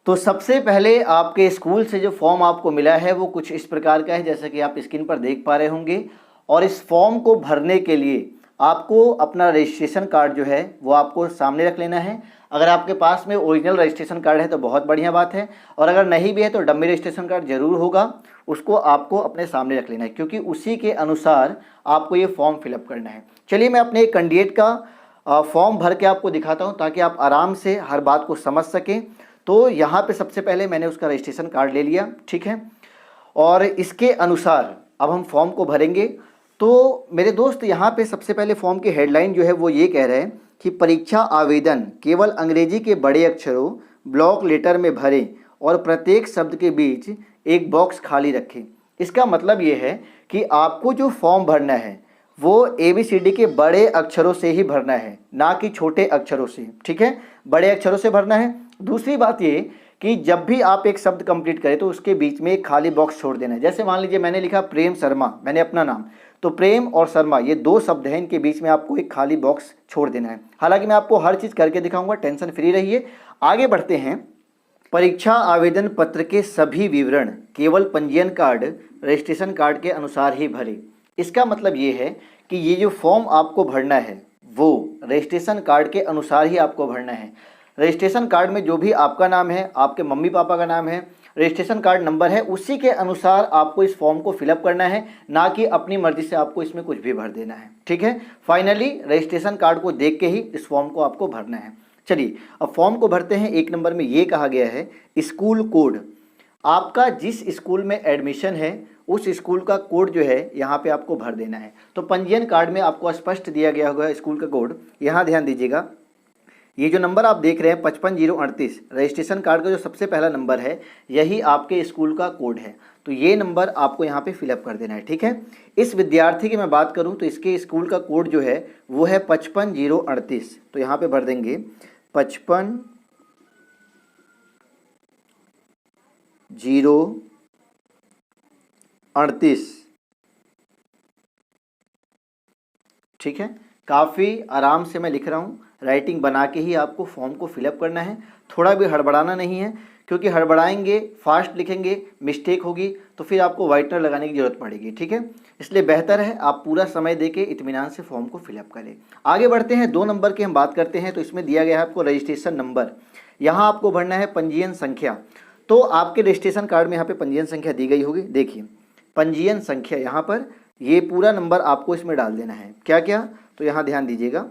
तो सबसे पहले आपके स्कूल से जो फॉर्म आपको मिला है वो कुछ इस प्रकार का है, जैसा कि आप स्क्रीन पर देख पा रहे होंगे। और इस फॉर्म को भरने के लिए आपको अपना रजिस्ट्रेशन कार्ड जो है वो आपको सामने रख लेना है। अगर आपके पास में ओरिजिनल रजिस्ट्रेशन कार्ड है तो बहुत बढ़िया बात है, और अगर नहीं भी है तो डमी रजिस्ट्रेशन कार्ड जरूर होगा, उसको आपको अपने सामने रख लेना है, क्योंकि उसी के अनुसार आपको ये फॉर्म फिलअप करना है। चलिए मैं अपने एक कैंडिडेट का फॉर्म भर के आपको दिखाता हूँ, ताकि आप आराम से हर बात को समझ सकें। तो यहाँ पे सबसे पहले मैंने उसका रजिस्ट्रेशन कार्ड ले लिया, ठीक है, और इसके अनुसार अब हम फॉर्म को भरेंगे। तो मेरे दोस्त यहाँ पे सबसे पहले फॉर्म की हेडलाइन जो है वो ये कह रहे हैं कि परीक्षा आवेदन केवल अंग्रेजी के बड़े अक्षरों ब्लॉक लेटर में भरें और प्रत्येक शब्द के बीच एक बॉक्स खाली रखें। इसका मतलब ये है कि आपको जो फॉर्म भरना है वो ABCD के बड़े अक्षरों से ही भरना है, ना कि छोटे अक्षरों से, ठीक है, बड़े अक्षरों से भरना है। दूसरी बात ये कि जब भी आप एक शब्द कंप्लीट करें तो उसके बीच में एक खाली बॉक्स छोड़ देना है। जैसे मान लीजिए मैंने लिखा प्रेम शर्मा, मैंने अपना नाम, तो प्रेम और शर्मा ये दो शब्द हैं, इनके बीच में आपको एक खाली बॉक्स छोड़ देना है। हालांकि मैं आपको हर चीज़ करके दिखाऊंगा, टेंशन फ्री रहिए। आगे बढ़ते हैं। परीक्षा आवेदन पत्र के सभी विवरण केवल पंजीयन कार्ड रजिस्ट्रेशन कार्ड के अनुसार ही भरें। इसका मतलब ये है कि ये जो फॉर्म आपको भरना है वो रजिस्ट्रेशन कार्ड के अनुसार ही आपको भरना है। रजिस्ट्रेशन कार्ड में जो भी आपका नाम है, आपके मम्मी पापा का नाम है, रजिस्ट्रेशन कार्ड नंबर है, उसी के अनुसार आपको इस फॉर्म को फिलअप करना है, ना कि अपनी मर्जी से आपको इसमें कुछ भी भर देना है, ठीक है। फाइनली रजिस्ट्रेशन कार्ड को देख के ही इस फॉर्म को आपको भरना है। चलिए अब फॉर्म को भरते हैं। एक नंबर में ये कहा गया है स्कूल कोड। आपका जिस स्कूल में एडमिशन है उस स्कूल का कोड जो है यहाँ पे आपको भर देना है। तो पंजीयन कार्ड में आपको स्पष्ट दिया गया होगा स्कूल का कोड, यहाँ ध्यान दीजिएगा। ये जो नंबर आप देख रहे हैं 55-038 रजिस्ट्रेशन कार्ड का जो सबसे पहला नंबर है, यही आपके स्कूल का कोड है। तो ये नंबर आपको यहाँ पे फिलअप कर देना है, ठीक है। इस विद्यार्थी की मैं बात करूँ तो इसके स्कूल का कोड जो है वो है 55-038। तो यहाँ पे भर देंगे 55-038, ठीक है। काफ़ी आराम से मैं लिख रहा हूँ, राइटिंग बना के ही आपको फॉर्म को फिलअप करना है। थोड़ा भी हड़बड़ाना नहीं है, क्योंकि हड़बड़ाएंगे, फास्ट लिखेंगे, मिस्टेक होगी तो फिर आपको वाइटनर लगाने की ज़रूरत पड़ेगी, ठीक है। इसलिए बेहतर है आप पूरा समय देके इत्मीनान से फॉर्म को फिलअप करें। आगे बढ़ते हैं। 2 नंबर की हम बात करते हैं। तो इसमें दिया गया है आपको रजिस्ट्रेशन नंबर, यहाँ आपको भरना है पंजीयन संख्या। तो आपके रजिस्ट्रेशन कार्ड में यहाँ पे पंजीयन संख्या दी गई होगी, देखिए पंजीयन संख्या, यहाँ पर ये पूरा नंबर आपको इसमें डाल देना है। क्या क्या, तो यहाँ ध्यान दीजिएगा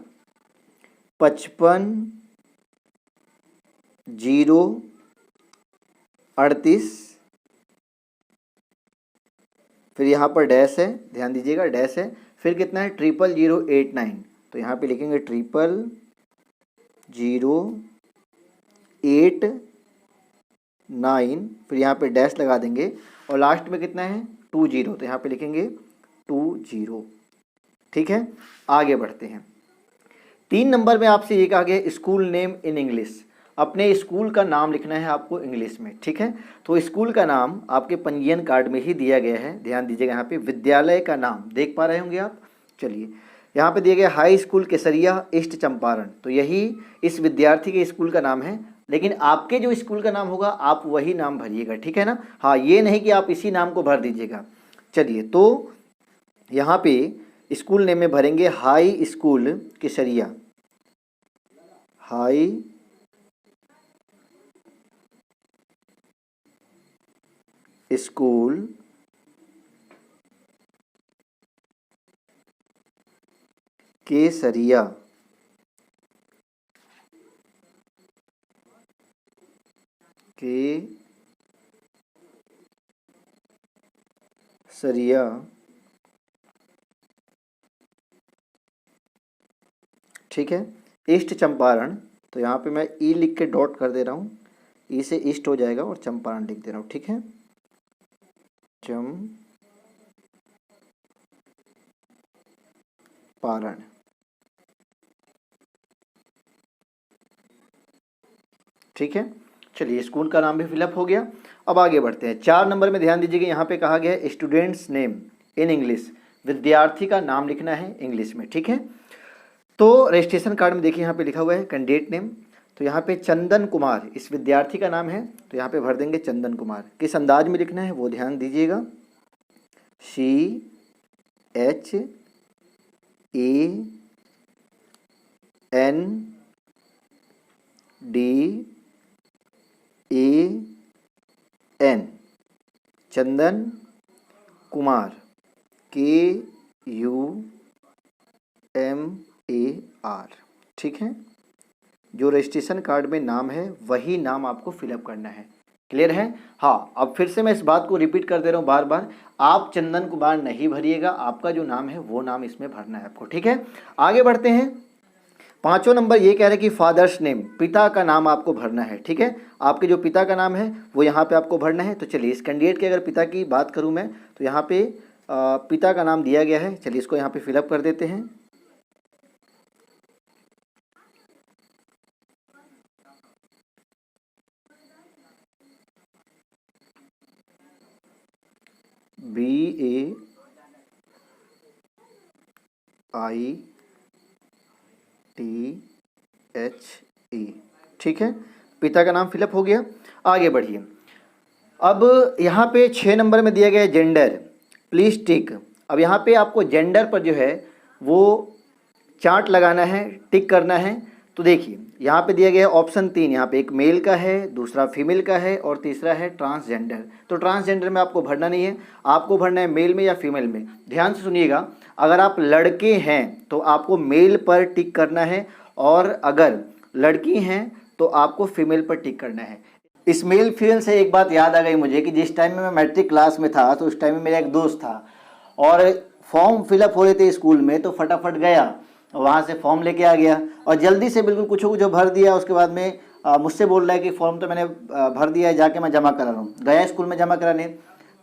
55-038, फिर यहाँ पर डैश है, ध्यान दीजिएगा डैश है, फिर कितना है 00089। तो यहाँ पे लिखेंगे 00089, फिर यहाँ पे डैश लगा देंगे और लास्ट में कितना है 20, तो यहाँ पे लिखेंगे 20, ठीक है। आगे बढ़ते हैं। 3 नंबर में आपसे ये कहा गया स्कूल नेम इन इंग्लिश। अपने स्कूल का नाम लिखना है आपको इंग्लिश में, ठीक है। तो स्कूल का नाम आपके पंजीयन कार्ड में ही दिया गया है, ध्यान दीजिएगा। यहाँ पे विद्यालय का नाम देख पा रहे होंगे आप। चलिए यहाँ पे दिया गया हाई स्कूल केसरिया ईस्ट चंपारण, तो यही इस विद्यार्थी के स्कूल का नाम है। लेकिन आपके जो स्कूल का नाम होगा आप वही नाम भरिएगा, ठीक है ना। हाँ, ये नहीं कि आप इसी नाम को भर दीजिएगा। चलिए तो यहाँ पे स्कूल नेम में भरेंगे हाई स्कूल केसरिया, हाई स्कूल केसरिया, केसरिया, ठीक है। ईस्ट चंपारण, तो यहाँ पे मैं ई लिख के डॉट कर दे रहा हूँ, ई से ईस्ट हो जाएगा और चंपारण लिख दे रहा हूँ, ठीक है। चंपारण, ठीक है। चलिए स्कूल का नाम भी फिलअप हो गया। अब आगे बढ़ते हैं। 4 नंबर में ध्यान दीजिएगा, यहाँ पे कहा गया है स्टूडेंट्स नेम इन इंग्लिश। विद्यार्थी का नाम लिखना है इंग्लिश में, ठीक है। तो रजिस्ट्रेशन कार्ड में देखिए यहाँ पे लिखा हुआ है कैंडिडेट नेम। तो यहाँ पे चंदन कुमार इस विद्यार्थी का नाम है, तो यहाँ पे भर देंगे चंदन कुमार। किस अंदाज में लिखना है वो ध्यान दीजिएगा, CHANDAN, चंदन कुमार, KUMAR, ठीक है। जो रजिस्ट्रेशन कार्ड में नाम है वही नाम आपको फिलअप करना है। क्लियर है? हाँ, अब फिर से मैं इस बात को रिपीट कर दे रहा हूँ बार बार, आप चंदन कुमार नहीं भरिएगा, आपका जो नाम है वो नाम इसमें भरना है आपको, ठीक है। आगे बढ़ते हैं। 5वां नंबर ये कह रहे हैं कि फादर्स नेम, पिता का नाम आपको भरना है, ठीक है। आपके जो पिता का नाम है वो यहाँ पे आपको भरना है। तो चलिए इस कैंडिडेट के अगर पिता की बात करूँ मैं, तो यहाँ पे पिता का नाम दिया गया है। चलिए इसको यहाँ पे फिलअप कर देते हैं। BAITHE, ठीक है। पिता का नाम फिलअप हो गया। आगे बढ़िए। अब यहाँ पे 6 नंबर में दिया गया है जेंडर, प्लीज टिक। अब यहाँ पे आपको जेंडर पर जो है वो चार्ट लगाना है, टिक करना है। तो देखिए यहाँ पे दिया गया है ऑप्शन 3, यहाँ पे एक मेल का है, दूसरा फीमेल का है और तीसरा है ट्रांसजेंडर। तो ट्रांसजेंडर में आपको भरना नहीं है, आपको भरना है मेल में या फीमेल में। ध्यान से सुनिएगा, अगर आप लड़के हैं तो आपको मेल पर टिक करना है, और अगर लड़की हैं तो आपको फीमेल पर टिक करना है। इस मेल फीमेल से एक बात याद आ गई मुझे कि जिस टाइम में मैं मैट्रिक क्लास में था तो उस टाइम में मेरा एक दोस्त था और फॉर्म फिलअप हो रहे थे स्कूल में, तो फटाफट गया वहाँ से फॉर्म लेके आ गया और जल्दी से बिल्कुल कुछ कुछ भर दिया। उसके बाद में मुझसे बोल रहा है कि फॉर्म तो मैंने भर दिया है, जाके मैं जमा करा रहा हूँ। गया स्कूल में जमा कराने,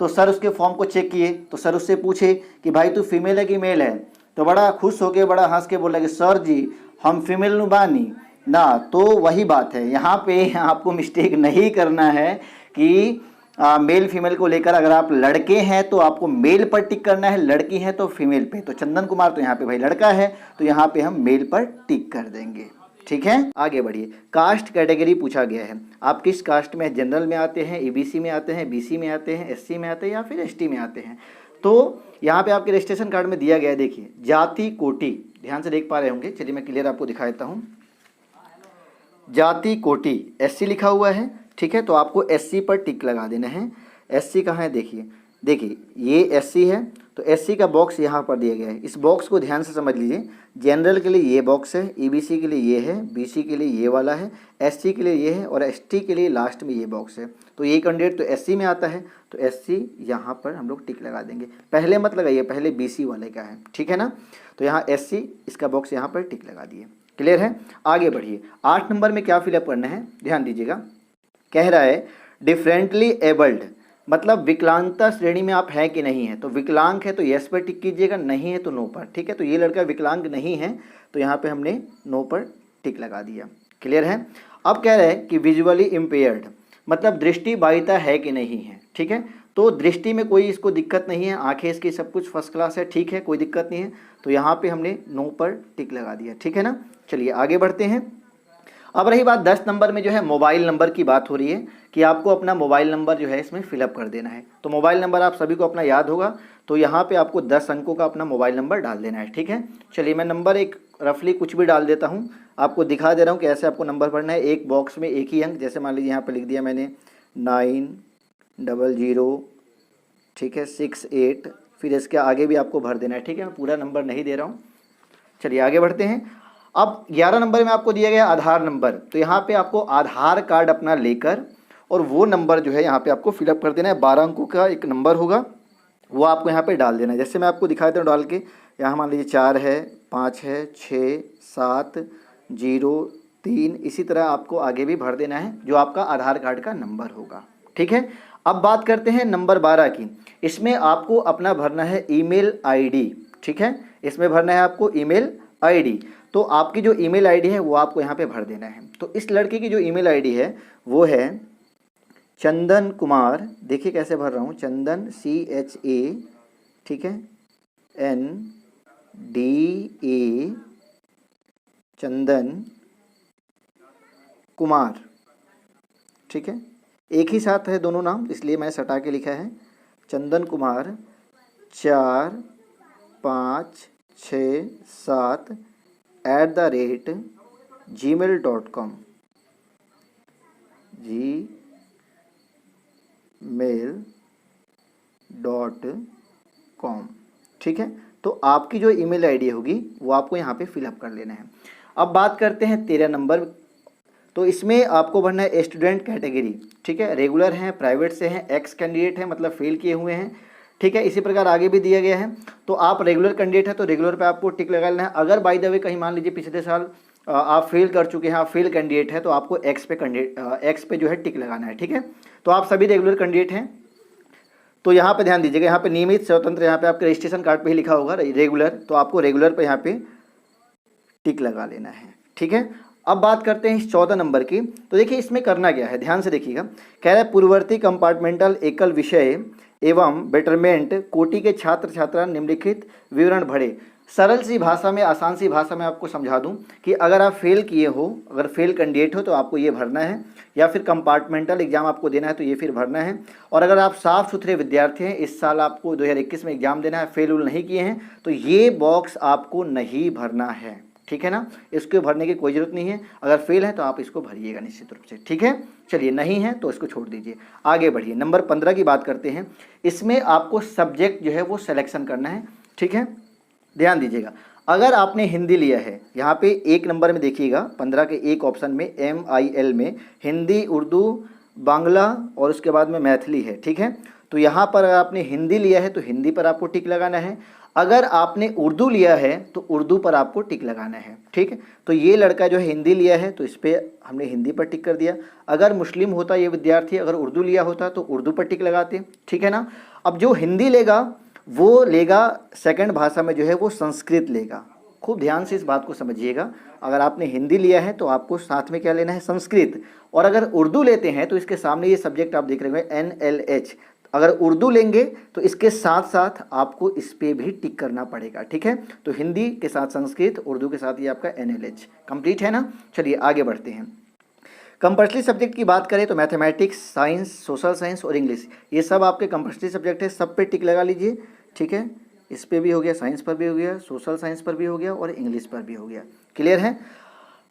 तो सर उसके फॉर्म को चेक किए, तो सर उससे पूछे कि भाई तू फीमेल है कि मेल है। तो बड़ा खुश होके बड़ा हंस के बोला कि सर जी हम फीमेल नु बानी ना। तो वही बात है, यहाँ पे आपको मिस्टेक नहीं करना है कि मेल फीमेल को लेकर, अगर आप लड़के हैं तो आपको मेल पर टिक करना है, लड़की है तो फीमेल पे। तो चंदन कुमार तो यहाँ पे भाई लड़का है, तो यहाँ पे हम मेल पर टिक कर देंगे, ठीक है। आगे बढ़िए। कास्ट कैटेगरी पूछा गया है, आप किस कास्ट में, जनरल में आते हैं, ईबीसी में आते हैं, बीसी में आते हैं, एससी में आते हैं या फिर एसटी में आते हैं। तो यहाँ पे आपके रजिस्ट्रेशन कार्ड में दिया गया है, देखिए जाति कोटि, ध्यान से देख पा रहे होंगे। चलिए मैं क्लियर आपको दिखा देता हूँ। जाति कोटि एससी लिखा हुआ है, ठीक है। तो आपको एससी पर टिक लगा देना है। एससी कहाँ है, देखिए देखिए ये एससी है, तो एससी का बॉक्स यहाँ पर दिया गया है। इस बॉक्स को ध्यान से समझ लीजिए। जनरल के लिए ये बॉक्स है, ईबीसी के लिए ये है, बीसी के लिए ये वाला है, एससी के लिए ये है और एसटी के लिए लास्ट में ये बॉक्स है। तो ये कैंडिडेट तो एससी में आता है, तो एससी यहाँ पर हम लोग टिक लगा देंगे। पहले मत लगाइए, पहले बीसी वाले का है, ठीक है ना। तो यहाँ एससी, इसका बॉक्स यहाँ पर टिक लगा दिए। क्लियर है? आगे बढ़िए। 8 नंबर में क्या फिलअप करना है, ध्यान दीजिएगा। कह रहा है डिफरेंटली एबल्ड, मतलब विकलांगता श्रेणी में आप हैं कि नहीं है। तो विकलांग है तो यस पर टिक कीजिएगा, नहीं है तो नो पर, ठीक है। तो ये लड़का विकलांग नहीं है, तो यहाँ पे हमने नो पर टिक लगा दिया। क्लियर है? अब कह रहे हैं कि विजुअली इम्पेयर्ड, मतलब दृष्टि बाधिता है कि नहीं है, ठीक है। तो दृष्टि में कोई इसको दिक्कत नहीं है, आंखें इसकी सब कुछ फर्स्ट क्लास है, ठीक है, कोई दिक्कत नहीं है। तो यहाँ पे हमने नो पर टिक लगा दिया, ठीक है ना। चलिए आगे बढ़ते हैं। अब रही बात 10 नंबर में, जो है मोबाइल नंबर की बात हो रही है कि आपको अपना मोबाइल नंबर जो है इसमें फिलअप कर देना है। तो मोबाइल नंबर आप सभी को अपना याद होगा, तो यहाँ पे आपको 10 अंकों का अपना मोबाइल नंबर डाल देना है, ठीक है। चलिए मैं नंबर एक रफली कुछ भी डाल देता हूँ, आपको दिखा दे रहा हूँ कि ऐसे आपको नंबर भरना है। एक बॉक्स में एक ही अंक, जैसे मान लीजिए यहाँ पर लिख दिया मैंने 900, ठीक है, 68, फिर इसके आगे भी आपको भर देना है, ठीक है। मैं पूरा नंबर नहीं दे रहा हूँ। चलिए आगे बढ़ते हैं। अब 11 नंबर में आपको दिया गया आधार नंबर, तो यहाँ पे आपको आधार कार्ड अपना लेकर और वो नंबर जो है यहाँ पे आपको फिलअप कर देना है। 12 अंकों का एक नंबर होगा, वो आपको यहाँ पे डाल देना है। जैसे मैं आपको दिखा देता हूँ डाल के, यहाँ मान लीजिए 4 है, 5 है, 6, 7, 0, 3, इसी तरह आपको आगे भी भर देना है जो आपका आधार कार्ड का नंबर होगा, ठीक है। अब बात करते हैं नंबर 12 की। इसमें आपको अपना भरना है ईमेल आईडी, ठीक है। इसमें भरना है आपको ईमेल आईडी। तो आपकी जो ईमेल आईडी है वो आपको यहाँ पे भर देना है। तो इस लड़के की जो ईमेल आईडी है वो है चंदन कुमार, देखिए कैसे भर रहा हूँ, चंदन CHA, ठीक है, NDA, चंदन कुमार, ठीक है, एक ही साथ है दोनों नाम इसलिए मैंने सटा के लिखा है, चंदन कुमार 4567@gmail.com, gmail.com, ठीक है। तो आपकी जो ईमेल आईडी होगी वो आपको यहाँ पे फिलअप कर लेना है। अब बात करते हैं 13 नंबर। तो इसमें आपको भरना है स्टूडेंट कैटेगरी, ठीक है, रेगुलर हैं, प्राइवेट से हैं, एक्स कैंडिडेट हैं मतलब फेल किए हुए हैं, ठीक है। इसी प्रकार आगे भी दिया गया है। तो आप रेगुलर कैंडिडेट है तो रेगुलर पे आपको टिक लगा लेना है। अगर बाय द वे कहीं मान लीजिए पिछले साल आप फेल कर चुके हैं, आप फेल कैंडिडेट है तो आपको एक्स पे जो है टिक लगाना है, ठीक है। तो आप सभी रेगुलर कैंडिडेट हैं तो यहाँ पे ध्यान दीजिएगा, यहाँ पे नियमित स्वतंत्र, यहाँ पे आपके रजिस्ट्रेशन कार्ड पे ही लिखा होगा रेगुलर, तो आपको रेगुलर पे यहाँ पे टिक लगा लेना है, ठीक है। अब बात करते हैं इस 14 नंबर की। तो देखिए इसमें करना क्या है, ध्यान से देखिएगा। कह रहा है पूर्ववर्ती कंपार्टमेंटल एकल विषय एवं बेटरमेंट कोटि के छात्र छात्रा निम्नलिखित विवरण भरे। सरल सी भाषा में, आसान सी भाषा में आपको समझा दूं कि अगर आप फेल किए हो, अगर फेल कैंडिडेट हो तो आपको ये भरना है, या फिर कंपार्टमेंटल एग्जाम आपको देना है तो ये फिर भरना है। और अगर आप साफ सुथरे विद्यार्थी हैं, इस साल आपको 2021 में एग्जाम देना है, फेल उल नहीं किए हैं, तो ये बॉक्स आपको नहीं भरना है, ठीक है ना। इसको भरने की कोई ज़रूरत नहीं है। अगर फेल है तो आप इसको भरिएगा निश्चित रूप से, ठीक है। चलिए नहीं है तो इसको छोड़ दीजिए, आगे बढ़िए। नंबर 15 की बात करते हैं। इसमें आपको सब्जेक्ट जो है वो सिलेक्शन करना है, ठीक है। ध्यान दीजिएगा, अगर आपने हिंदी लिया है, यहाँ पे 1 नंबर में देखिएगा 15 के एक ऑप्शन में MIL में हिंदी, उर्दू, बांग्ला और उसके बाद में मैथिली है, ठीक है। तो यहाँ पर अगर आपने हिंदी लिया है तो हिंदी पर आपको टिक लगाना है। अगर आपने उर्दू लिया है तो उर्दू पर आपको टिक लगाना है, ठीक है। तो ये लड़का जो है हिंदी लिया है तो इस पर हमने हिंदी पर टिक कर दिया। अगर मुस्लिम होता ये विद्यार्थी, अगर उर्दू लिया होता तो उर्दू पर टिक लगाते, ठीक है ना। अब जो हिंदी लेगा वो लेगा सेकंड भाषा में जो है वो संस्कृत लेगा। खूब ध्यान से इस बात को समझिएगा। अगर आपने हिंदी लिया है तो आपको साथ में क्या लेना है, संस्कृत। और अगर उर्दू लेते हैं तो इसके सामने ये सब्जेक्ट आप देख रहे होंगे NLH। अगर उर्दू लेंगे तो इसके साथ साथ आपको इस पे भी टिक करना पड़ेगा, ठीक है। तो हिंदी के साथ संस्कृत, उर्दू के साथ ये आपका NLH कंप्लीट है ना। चलिए आगे बढ़ते हैं। कंपल्सरी सब्जेक्ट की बात करें तो मैथमेटिक्स, साइंस, सोशल साइंस और इंग्लिश, ये सब आपके कंपल्सरी सब्जेक्ट है, सब पे टिक लगा लीजिए, ठीक है। इस पे भी हो गया, साइंस पर भी हो गया, सोशल साइंस पर भी हो गया और इंग्लिश पर भी हो गया, क्लियर है।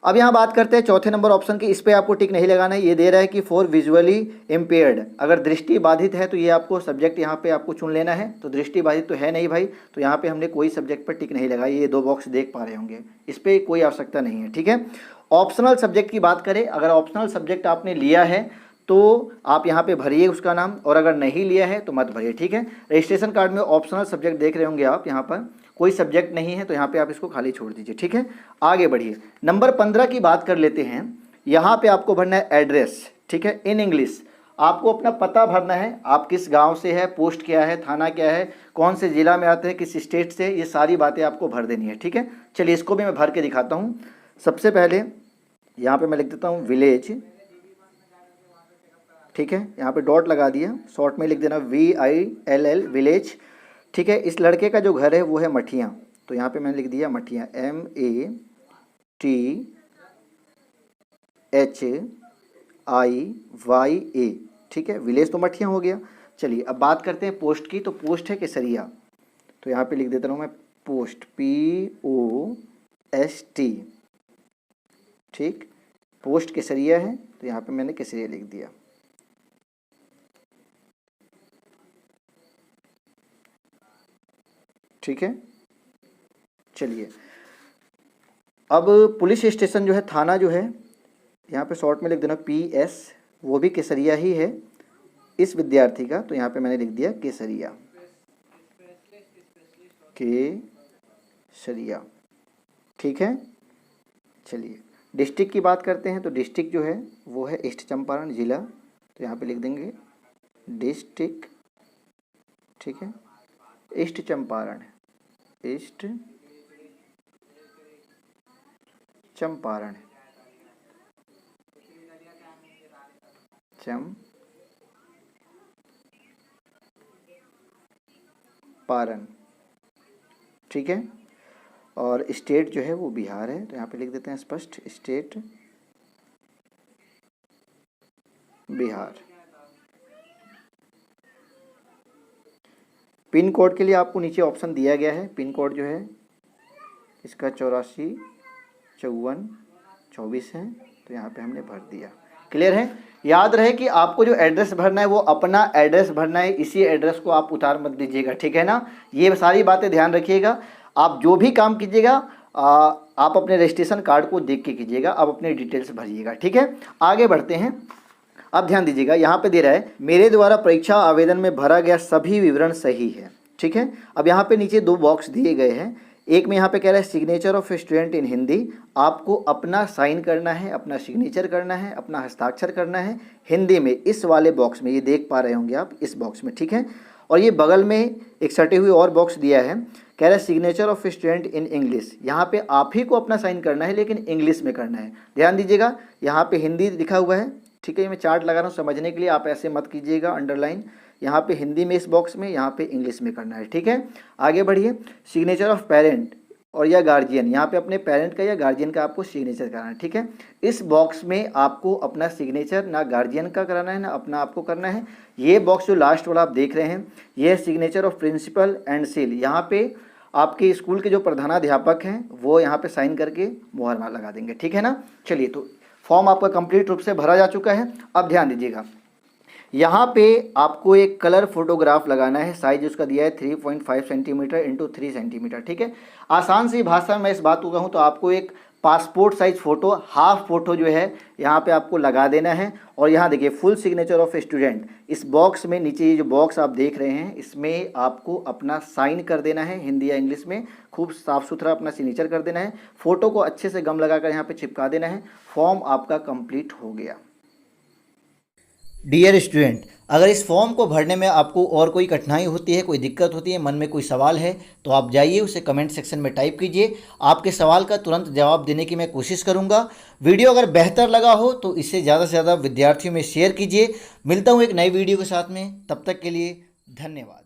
अब यहाँ बात करते हैं चौथे नंबर ऑप्शन की। इस पे आपको टिक नहीं लगाना है। ये दे रहा है कि फॉर विजुअली इम्पेयर्ड, अगर दृष्टि बाधित है तो ये आपको सब्जेक्ट यहाँ पे आपको चुन लेना है। तो दृष्टि बाधित तो है नहीं भाई, तो यहाँ पे हमने कोई सब्जेक्ट पर टिक नहीं लगाई। ये 2 बॉक्स देख पा रहे होंगे, इस पर कोई आवश्यकता नहीं है, ठीक है। ऑप्शनल सब्जेक्ट की बात करें, अगर ऑप्शनल सब्जेक्ट आपने लिया है तो आप यहाँ पे भरिए उसका नाम, और अगर नहीं लिया है तो मत भरिए, ठीक है। रजिस्ट्रेशन कार्ड में ऑप्शनल सब्जेक्ट देख रहे होंगे आप, यहाँ पर कोई सब्जेक्ट नहीं है तो यहाँ पे आप इसको खाली छोड़ दीजिए, ठीक है। आगे बढ़िए, नंबर 15 की बात कर लेते हैं। यहाँ पे आपको भरना है एड्रेस, ठीक है, इन इंग्लिश। आपको अपना पता भरना है, आप किस गांव से है, पोस्ट क्या है, थाना क्या है, कौन से ज़िला में आते हैं, किस स्टेट से, ये सारी बातें आपको भर देनी है, ठीक है। चलिए इसको भी मैं भर के दिखाता हूँ। सबसे पहले यहाँ पे मैं लिख देता हूँ विलेज, ठीक है, यहाँ पे डॉट लगा दिया, शॉर्ट में लिख देना VILL विलेज, ठीक है। इस लड़के का जो घर है वो है मठिया, तो यहाँ पे मैंने लिख दिया मठिया, MATHIYA, ठीक है। विलेज तो मठिया हो गया। चलिए अब बात करते हैं पोस्ट की। तो पोस्ट है केसरिया, तो यहाँ पे लिख देता हूँ मैं पोस्ट, POST, ठीक। पोस्ट केसरिया है तो यहाँ पे मैंने केसरिया लिख दिया, ठीक है। चलिए अब पुलिस स्टेशन जो है, थाना जो है, यहाँ पे शॉर्ट में लिख देना PS, वो भी केसरिया ही है इस विद्यार्थी का, तो यहाँ पे मैंने लिख दिया केसरिया, केसरिया, ठीक है। चलिए डिस्ट्रिक्ट की बात करते हैं। तो डिस्ट्रिक्ट जो है वो है ईस्ट चंपारण जिला, तो यहाँ पे लिख देंगे डिस्ट्रिक्ट, ठीक है, ईस्ट चंपारण, ईस्ट चंपारण, चंपारण, ठीक है। और स्टेट जो है वो बिहार है, तो यहाँ पे लिख देते हैं स्पष्ट स्टेट बिहार। पिन कोड के लिए आपको नीचे ऑप्शन दिया गया है। पिन कोड जो है इसका 845424 है, तो यहाँ पे हमने भर दिया। क्लियर है? याद रहे कि आपको जो एड्रेस भरना है वो अपना एड्रेस भरना है, इसी एड्रेस को आप उतार मत दीजिएगा, ठीक है ना। ये सारी बातें ध्यान रखिएगा। आप जो भी काम कीजिएगा आप अपने रजिस्ट्रेशन कार्ड को देख के कीजिएगा, आप अपने डिटेल्स भरिएगा, ठीक है। आगे बढ़ते हैं। अब ध्यान दीजिएगा, यहाँ पे दे रहा है मेरे द्वारा परीक्षा आवेदन में भरा गया सभी विवरण सही है, ठीक है। अब यहाँ पे नीचे 2 बॉक्स दिए गए हैं। एक में यहाँ पे कह रहा है signature of student in Hindi. आपको अपना साइन करना है, अपना सिग्नेचर करना है, अपना हस्ताक्षर करना है हिंदी में, इस वाले बॉक्स में, ये देख पा रहे होंगे आप इस बॉक्स में, ठीक है। और ये बगल में एक सटे हुए और बॉक्स दिया है, कह रहा है signature of student in English. यहाँ पे आप ही को अपना साइन करना है, लेकिन इंग्लिश में करना है। ध्यान दीजिएगा, यहाँ पे हिंदी लिखा हुआ है, ठीक है। मैं चार्ट लगा रहा हूँ समझने के लिए, आप ऐसे मत कीजिएगा अंडरलाइन। यहाँ पे हिंदी में इस बॉक्स में, यहाँ पे इंग्लिश में करना है, ठीक है। आगे बढ़िए। सिग्नेचर ऑफ पेरेंट और या गार्जियन, यहाँ पे अपने पेरेंट का या गार्जियन का आपको सिग्नेचर कराना है, ठीक है। इस बॉक्स में आपको अपना सिग्नेचर ना गार्जियन का कराना है ना अपना आपको करना है। ये बॉक्स जो लास्ट वाला आप देख रहे हैं, ये signature of principal and seal. यहाँ पे आपके स्कूल के जो प्रधानाध्यापक हैं वो यहाँ पे साइन करके मुहर लगा देंगे, ठीक है ना। चलिए, तो फॉर्म आपका कंप्लीट रूप से भरा जा चुका है। अब ध्यान दीजिएगा, यहाँ पे आपको एक कलर फोटोग्राफ लगाना है। साइज उसका दिया है 3.5 सेंटीमीटर इंटू 3 सेंटीमीटर, ठीक है। आसान सी भाषा में मैं इस बात को कहूँ तो आपको एक passport size photo, half photo जो है यहाँ पे आपको लगा देना है। और यहाँ देखिए फुल सिग्नेचर ऑफ स्टूडेंट, इस बॉक्स में नीचे ये जो बॉक्स आप देख रहे हैं इसमें आपको अपना साइन कर देना है हिंदी या इंग्लिश में, खूब साफ़ सुथरा अपना सिग्नेचर कर देना है। फ़ोटो को अच्छे से गम लगाकर यहाँ पे चिपका देना है। फॉर्म आपका कंप्लीट हो गया। डियर स्टूडेंट, अगर इस फॉर्म को भरने में आपको और कोई कठिनाई होती है, कोई दिक्कत होती है, मन में कोई सवाल है, तो आप जाइए उसे कमेंट सेक्शन में टाइप कीजिए। आपके सवाल का तुरंत जवाब देने की मैं कोशिश करूंगा। वीडियो अगर बेहतर लगा हो तो इसे ज़्यादा से ज़्यादा विद्यार्थियों में शेयर कीजिए। मिलता हूं एक नई वीडियो के साथ में, तब तक के लिए धन्यवाद।